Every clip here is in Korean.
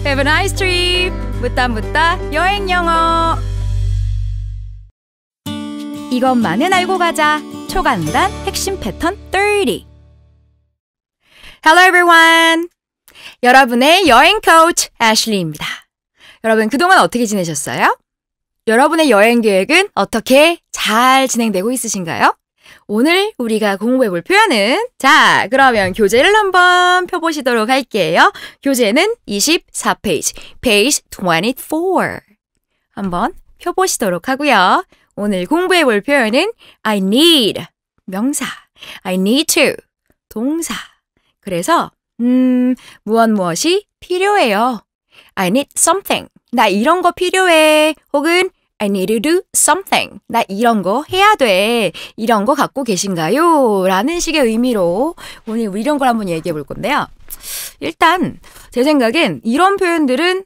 Have a nice trip. 묻다 묻다 여행 영어. 이것만은 알고 가자. 초간단 핵심 패턴 30. Hello everyone. 여러분의 여행 코치 애슐리입니다. 여러분 그동안 어떻게 지내셨어요? 여러분의 여행 계획은 어떻게 잘 진행되고 있으신가요? 오늘 우리가 공부해볼 표현은 자, 그러면 교재를 한번 펴보시도록 할게요. 교재는 24페이지, page 24 한번 펴보시도록 하고요. 오늘 공부해볼 표현은 I need, 명사, I need to, 동사. 그래서 무엇이 필요해요. I need something, 나 이런 거 필요해. 혹은 I need to do something. 나 이런 거 해야 돼. 이런 거 갖고 계신가요? 라는 식의 의미로 오늘 이런 걸 한번 얘기해 볼 건데요. 일단 제 생각엔 이런 표현들은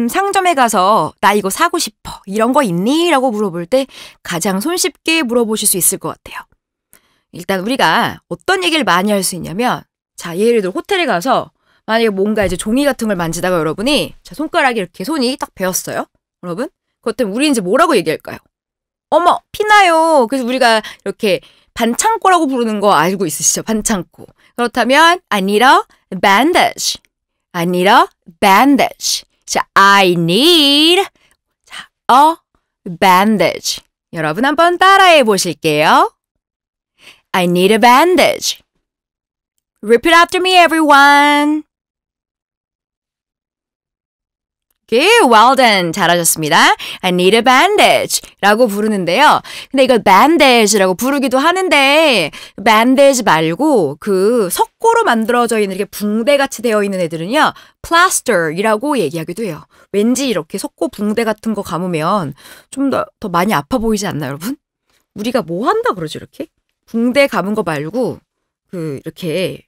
상점에 가서 나 이거 사고 싶어. 이런 거 있니? 라고 물어볼 때 가장 손쉽게 물어보실 수 있을 것 같아요. 일단 우리가 어떤 얘기를 많이 할 수 있냐면 자, 예를 들어 호텔에 가서 만약에 뭔가 이제 종이 같은 걸 만지다가 여러분이 자, 손가락이 이렇게 손이 딱 베었어요. 여러분? 그것 때문에 우리 이제 뭐라고 얘기할까요? 어머, 피나요. 그래서 우리가 이렇게 반창고라고 부르는 거 알고 있으시죠? 반창고. 그렇다면 I need a bandage. I need a bandage. 자, I need a bandage. 여러분 한번 따라해 보실게요. I need a bandage. Repeat after me, everyone. Okay, well done. 잘하셨습니다. I need a bandage 라고 부르는데요. 근데 이걸 bandage라고 부르기도 하는데 bandage 말고 그 석고로 만들어져 있는 이렇게 붕대같이 되어 있는 애들은요. plaster이라고 얘기하기도 해요. 왠지 이렇게 석고 붕대 같은 거 감으면 좀 더 많이 아파 보이지 않나요, 여러분? 우리가 뭐 한다 그러죠, 이렇게? 붕대 감은 거 말고 이렇게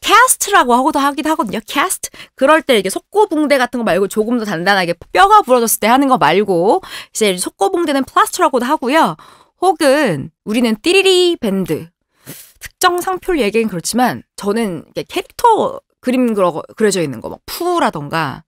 캐스트라고 하기도 하거든요. 캐스트. 그럴 때 이렇게 속고붕대 같은 거 말고 조금 더 단단하게 뼈가 부러졌을 때 하는 거 말고 이제 속고붕대는 플라스터라고도 하고요. 혹은 우리는 띠리리 밴드. 특정 상표를 얘기하긴 그렇지만 저는 캐릭터 그림 그려져 있는 거, 막 푸라던가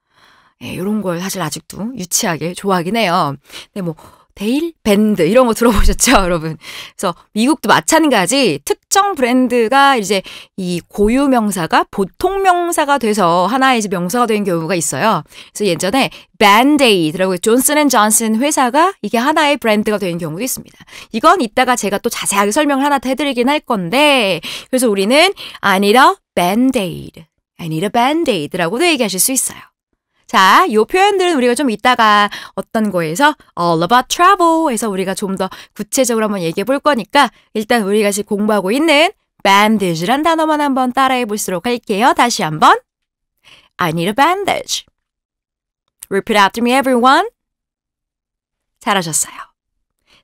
이런 걸 사실 아직도 유치하게 좋아하긴 해요. 근데 뭐 데일 밴드 이런 거 들어보셨죠, 여러분? 그래서 미국도 마찬가지 특정 브랜드가 이제 이 고유 명사가 보통 명사가 돼서 하나의 이제 명사가 된 경우가 있어요. 그래서 예전에 밴데이드라고 존슨앤존슨 회사가 이게 하나의 브랜드가 된 경우도 있습니다. 이건 이따가 제가 또 자세하게 설명을 하나 해드리긴 할 건데 그래서 우리는 I need a band-aid, I need a band-aid라고도 얘기하실 수 있어요. 자, 요 표현들은 우리가 좀 이따가 어떤 거에서 all about travel에서 우리가 좀 더 구체적으로 한번 얘기해 볼 거니까 일단 우리가 지금 공부하고 있는 bandage란 단어만 한번 따라해 볼수록 할게요. 다시 한번. I need a bandage. Repeat after me, everyone. 잘하셨어요.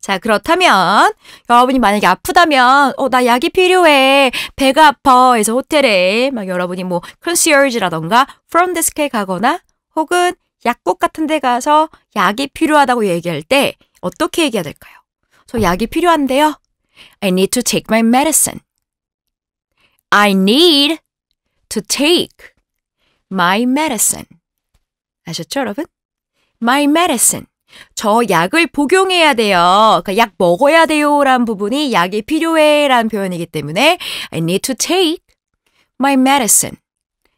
자, 그렇다면 여러분이 만약에 아프다면 나 약이 필요해. 배가 아파. 해서 호텔에 막 여러분이 뭐 concierge라던가 front desk에 가거나 혹은 약국 같은 데 가서 약이 필요하다고 얘기할 때 어떻게 얘기해야 될까요? 저 약이 필요한데요. I need to take my medicine. I need to take my medicine. 아셨죠, 여러분? My medicine. 저 약을 복용해야 돼요. 그러니까 약 먹어야 돼요 라는 부분이 약이 필요해 라는 표현이기 때문에 I need to take my medicine.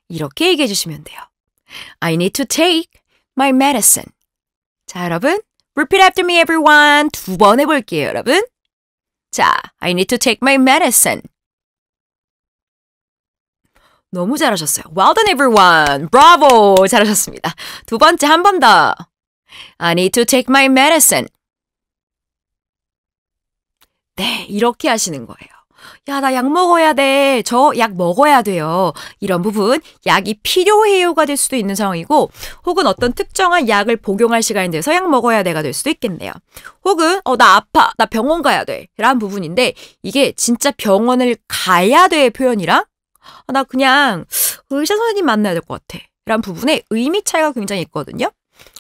이렇게 얘기해 주시면 돼요. I need to take my medicine. 자, 여러분. Repeat after me, everyone. 2번 해볼게요, 여러분. 자, I need to take my medicine. 너무 잘하셨어요. Well done, everyone. Bravo. 잘하셨습니다. 두 번째 한 번 더. I need to take my medicine. 네, 이렇게 하시는 거예요. 야, 나 약 먹어야 돼. 저 약 먹어야 돼요. 이런 부분, 약이 필요해요가 될 수도 있는 상황이고, 혹은 어떤 특정한 약을 복용할 시간이 돼서 약 먹어야 돼가 될 수도 있겠네요. 혹은, 나 아파. 나 병원 가야 돼. 라는 부분인데, 이게 진짜 병원을 가야 돼의 표현이랑, 나 그냥 의사 선생님 만나야 될 것 같아. 라는 부분에 의미 차이가 굉장히 있거든요.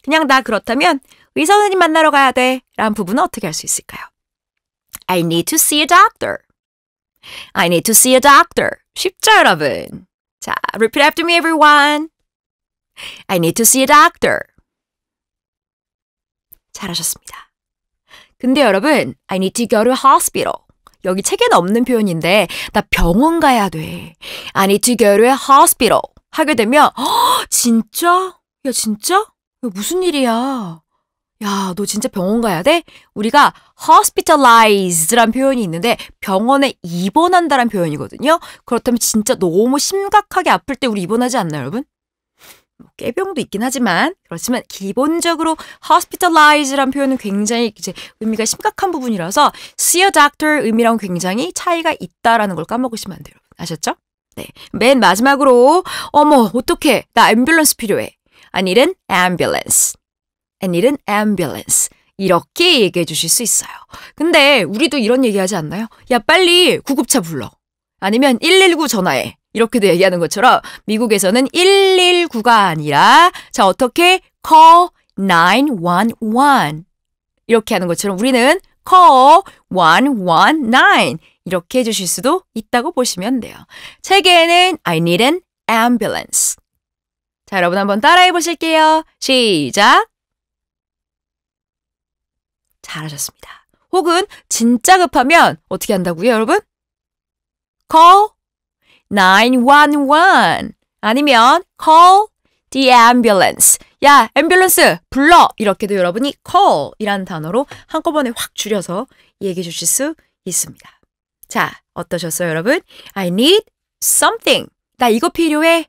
그냥 나 그렇다면 의사 선생님 만나러 가야 돼. 라는 부분은 어떻게 할 수 있을까요? I need to see a doctor. I need to see a doctor. 쉽죠, 여러분? 자, repeat after me, everyone. I need to see a doctor. 잘하셨습니다. 근데 여러분, I need to go to a hospital. 여기 책에는 없는 표현인데 나 병원 가야 돼. I need to go to a hospital. 하게 되면 진짜? 야 진짜? 야, 무슨 일이야? 야, 너 진짜 병원 가야 돼? 우리가 hospitalized란 표현이 있는데 병원에 입원한다란 표현이거든요. 그렇다면 진짜 너무 심각하게 아플 때 우리 입원하지 않나요, 여러분? 꾀병도 있긴 하지만 그렇지만 기본적으로 hospitalize란 표현은 굉장히 이제 의미가 심각한 부분이라서 see a doctor 의미랑 굉장히 차이가 있다라는 걸 까먹으시면 안 돼요. 아셨죠? 네. 맨 마지막으로 어머 어떡해 나 앰뷸런스 필요해. I need an ambulance. I need an ambulance. 이렇게 얘기해 주실 수 있어요. 근데 우리도 이런 얘기하지 않나요? 야 빨리 구급차 불러. 아니면 119 전화해. 이렇게도 얘기하는 것처럼 미국에서는 119가 아니라 자 어떻게 call 911 이렇게 하는 것처럼 우리는 call 119 이렇게 해주실 수도 있다고 보시면 돼요. 책에는 I need an ambulance. 자 여러분 한번 따라해 보실게요. 시작. 잘하셨습니다. 혹은 진짜 급하면 어떻게 한다고요 여러분? call 911 아니면 call the ambulance. 야, 앰뷸런스 불러. 이렇게도 여러분이 call 이라는 단어로 한꺼번에 확 줄여서 얘기해 주실 수 있습니다. 자, 어떠셨어요, 여러분? I need something. 나 이거 필요해.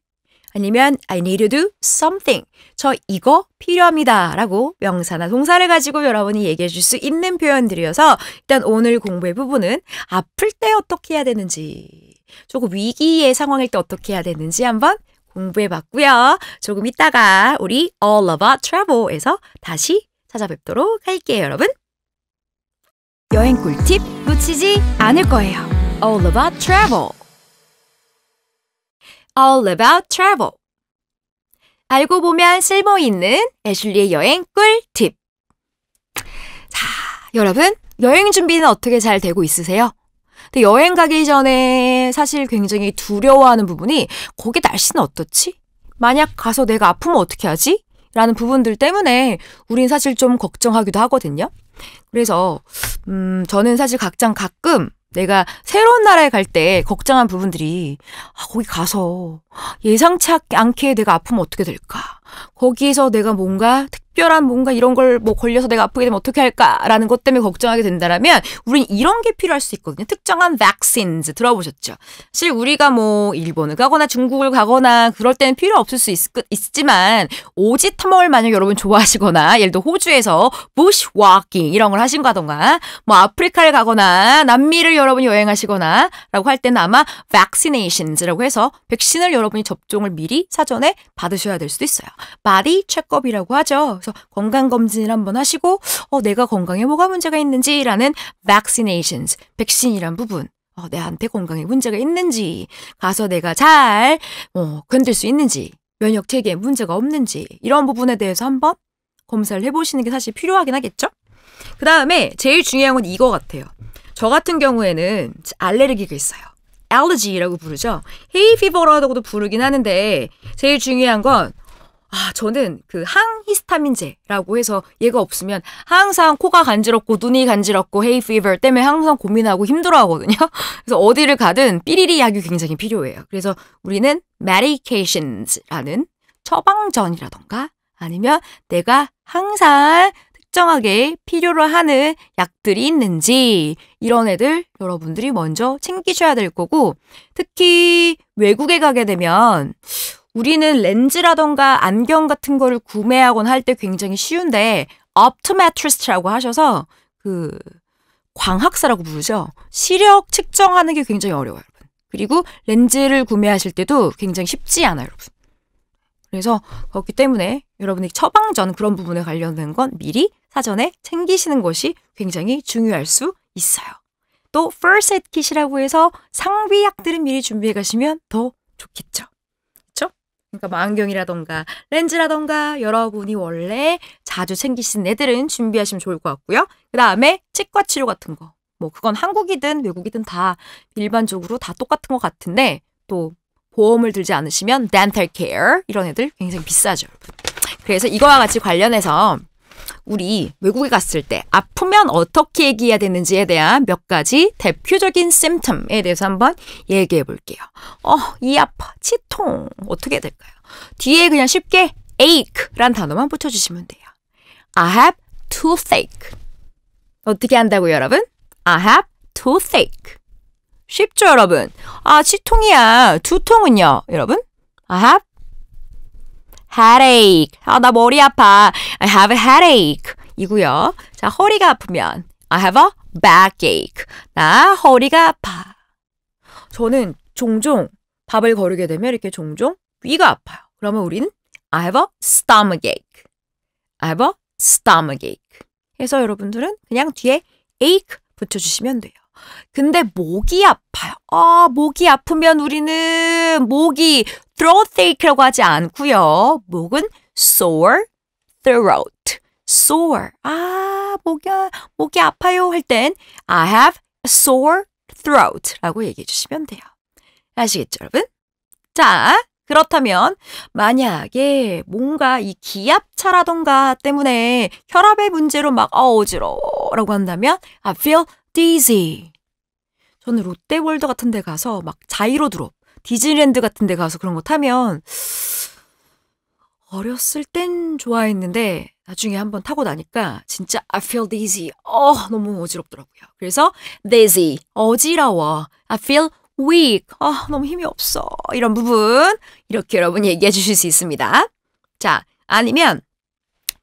아니면 I need to do something. 저 이거 필요합니다. 라고 명사나 동사를 가지고 여러분이 얘기해 줄 수 있는 표현들이어서 일단 오늘 공부의 부분은 아플 때 어떻게 해야 되는지 조금 위기의 상황일 때 어떻게 해야 되는지 한번 공부해 봤고요. 조금 이따가 우리 All About Travel에서 다시 찾아뵙도록 할게요, 여러분. 여행 꿀팁 놓치지 않을 거예요. All About Travel. All About Travel. 알고 보면 쓸모있는 애슐리의 여행 꿀팁. 자, 여러분 여행 준비는 어떻게 잘 되고 있으세요? 근데 여행 가기 전에 사실 굉장히 두려워하는 부분이 거기 날씨는 어떻지? 만약 가서 내가 아프면 어떻게 하지? 라는 부분들 때문에 우린 사실 좀 걱정하기도 하거든요. 그래서 저는 사실 가끔 내가 새로운 나라에 갈 때 걱정한 부분들이 거기 가서 예상치 않게 내가 아프면 어떻게 될까? 거기에서 내가 뭔가 특별한 뭔가 이런 걸 뭐 걸려서 내가 아프게 되면 어떻게 할까라는 것 때문에 걱정하게 된다면 우린 이런 게 필요할 수 있거든요. 특정한 vaccines 들어보셨죠? 사실 우리가 뭐 일본을 가거나 중국을 가거나 그럴 때는 필요 없을 수 있지만 오지 탐험을 만약 여러분 좋아하시거나 예를 들어 호주에서 bushwalking 이런 걸 하신 거던가 뭐 아프리카를 가거나 남미를 여러분이 여행하시거나 라고 할 때는 아마 vaccinations라고 해서 백신을 여러분이 접종을 미리 사전에 받으셔야 될 수도 있어요. body check-up이라고 하죠. 그래서 건강검진을 한번 하시고 내가 건강에 뭐가 문제가 있는지라는 vaccinations, 백신이란 부분 내한테 건강에 문제가 있는지 가서 내가 잘 견딜 수 있는지 면역 체계에 문제가 없는지 이런 부분에 대해서 한번 검사를 해보시는 게 사실 필요하긴 하겠죠? 그 다음에 제일 중요한 건 이거 같아요. 저 같은 경우에는 알레르기가 있어요. allergy라고 부르죠. hay fever라고도 부르긴 하는데 제일 중요한 건 저는 그 항히스타민제라고 해서 얘가 없으면 항상 코가 간지럽고 눈이 간지럽고 hay fever 때문에 항상 고민하고 힘들어하거든요. 그래서 어디를 가든 삐리리 약이 굉장히 필요해요. 그래서 우리는 medications라는 처방전이라던가 아니면 내가 항상 특정하게 필요로 하는 약들이 있는지 이런 애들 여러분들이 먼저 챙기셔야 될 거고 특히 외국에 가게 되면 우리는 렌즈라던가 안경 같은 거를 구매하거나 할 때 굉장히 쉬운데 optometrist라고 하셔서 그 광학사라고 부르죠. 시력 측정하는 게 굉장히 어려워요, 여러분. 그리고 렌즈를 구매하실 때도 굉장히 쉽지 않아요, 여러분. 그래서 그렇기 때문에 여러분이 처방전 그런 부분에 관련된 건 미리 사전에 챙기시는 것이 굉장히 중요할 수 있어요. 또 first aid kit이라고 해서 상비약들은 미리 준비해 가시면 더 좋겠죠. 그러니까 뭐 안경이라던가 렌즈라던가 여러분이 원래 자주 챙기시는 애들은 준비하시면 좋을 것 같고요. 그 다음에 치과 치료 같은 거. 뭐 그건 한국이든 외국이든 다 일반적으로 다 똑같은 것 같은데 또 보험을 들지 않으시면 dental care 이런 애들 굉장히 비싸죠. 그래서 이거와 같이 관련해서 우리 외국에 갔을 때 아프면 어떻게 얘기해야 되는지에 대한 몇 가지 대표적인 symptom에 대해서 한번 얘기해 볼게요. 이 아파, 치통 어떻게 될까요? 뒤에 그냥 쉽게 ache란 단어만 붙여주시면 돼요. I have toothache. 어떻게 한다고요, 여러분? I have toothache. 쉽죠, 여러분? 치통이야. 두통은요, 여러분? I have headache. 나 머리 아파. I have a headache. 이고요. 자, 허리가 아프면 I have a backache. 나 허리가 아파. 저는 종종 밥을 거르게 되면 이렇게 종종 위가 아파요. 그러면 우리는 I have a stomachache. I have a stomachache. 해서 여러분들은 그냥 뒤에 ache 붙여주시면 돼요. 근데 목이 아파요. 목이 아프면 우리는 목이 throatache라고 하지 않고요. 목은 sore throat. sore. 목이 아파요 할 땐 I have a sore throat라고 얘기해 주시면 돼요. 아시겠죠, 여러분? 자, 그렇다면 만약에 뭔가 이 기압차라던가 때문에 혈압의 문제로 막 어지러워라고 한다면 I feel dizzy. 저는 롯데월드 같은 데 가서 막 자이로 드롭, 디즈니랜드 같은 데 가서 그런 거 타면 어렸을 땐 좋아했는데 나중에 한번 타고 나니까 진짜 I feel dizzy. 너무 어지럽더라고요. 그래서 dizzy, 어지러워. I feel weak. 너무 힘이 없어. 이런 부분 이렇게 여러분 얘기해 주실 수 있습니다. 자, 아니면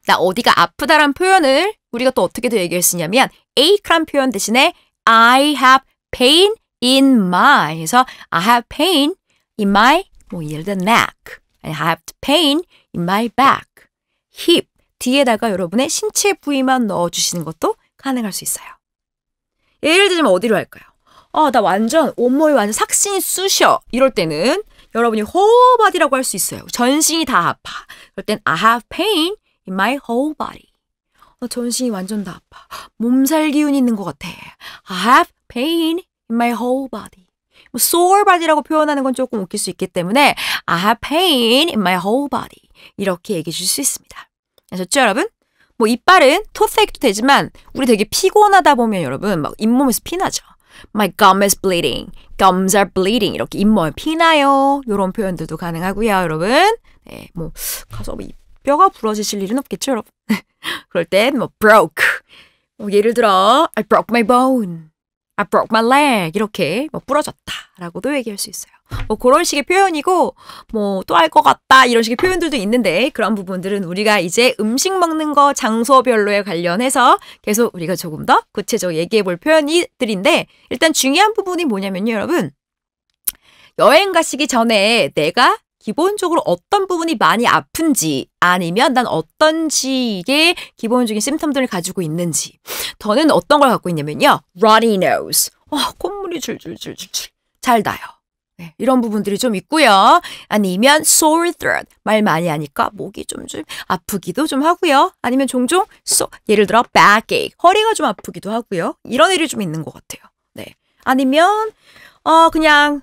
나 어디가 아프다란 표현을 우리가 또 어떻게 더 얘기할 수 있냐면 ache란 표현 대신에 I have pain in my. 그래서 I have pain in my 예를 들어 neck. I have pain in my back. hip. 뒤에다가 여러분의 신체 부위만 넣어주시는 것도 가능할 수 있어요. 예를 들자면 어디로 할까요? 나 완전 온몸이 완전 삭신이 쑤셔. 이럴 때는 여러분이 whole body라고 할 수 있어요. 전신이 다 아파. 그럴 땐 I have pain in my whole body. 전신이 완전 다 아파. 몸살 기운이 있는 것 같아. I have pain in my whole body. sore body라고 표현하는 건 조금 웃길 수 있기 때문에 I have pain in my whole body. 이렇게 얘기해 줄 수 있습니다. 아셨죠, 여러분? 이빨은 toothache도 되지만 우리 되게 피곤하다 보면 여러분 막 잇몸에서 피나죠. My gum is bleeding. Gums are bleeding. 이렇게 잇몸에 피나요. 이런 표현들도 가능하고요, 여러분. 네, 가서 뼈가 부러지실 일은 없겠죠, 여러분. 그럴 땐 broke. 예를 들어 I broke my bone. I broke my leg. 이렇게 부러졌다라고도 얘기할 수 있어요. 그런 식의 표현이고 또 알 것 같다 이런 식의 표현들도 있는데 그런 부분들은 우리가 이제 음식 먹는 거 장소별로에 관련해서 계속 우리가 조금 더 구체적으로 얘기해 볼 표현들인데 일단 중요한 부분이 뭐냐면요, 여러분. 여행 가시기 전에 내가 기본적으로 어떤 부분이 많이 아픈지 아니면 난 어떤 식의 기본적인 심텀들을 가지고 있는지 저는 어떤 걸 갖고 있냐면요. runny nose. 콧물이 줄줄줄줄줄 잘 나요. 네, 이런 부분들이 좀 있고요. 아니면 sore throat. 말 많이 하니까 목이 좀 아프기도 좀 하고요. 아니면 종종 예를 들어 backache. 허리가 좀 아프기도 하고요. 이런 일이 좀 있는 것 같아요. 네. 아니면 그냥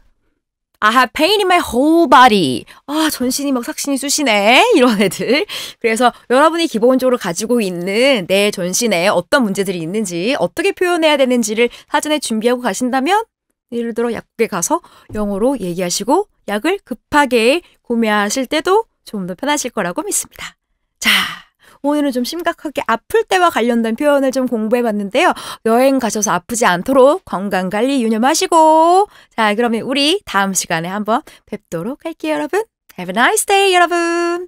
I have pain in my whole body. 전신이 막 삭신이 쑤시네. 이런 애들. 그래서 여러분이 기본적으로 가지고 있는 내 전신에 어떤 문제들이 있는지 어떻게 표현해야 되는지를 사전에 준비하고 가신다면 예를 들어 약국에 가서 영어로 얘기하시고 약을 급하게 구매하실 때도 좀 더 편하실 거라고 믿습니다. 자, 오늘은 좀 심각하게 아플 때와 관련된 표현을 좀 공부해봤는데요. 여행 가셔서 아프지 않도록 건강관리 유념하시고 자, 그러면 우리 다음 시간에 한번 뵙도록 할게요, 여러분. Have a nice day, 여러분.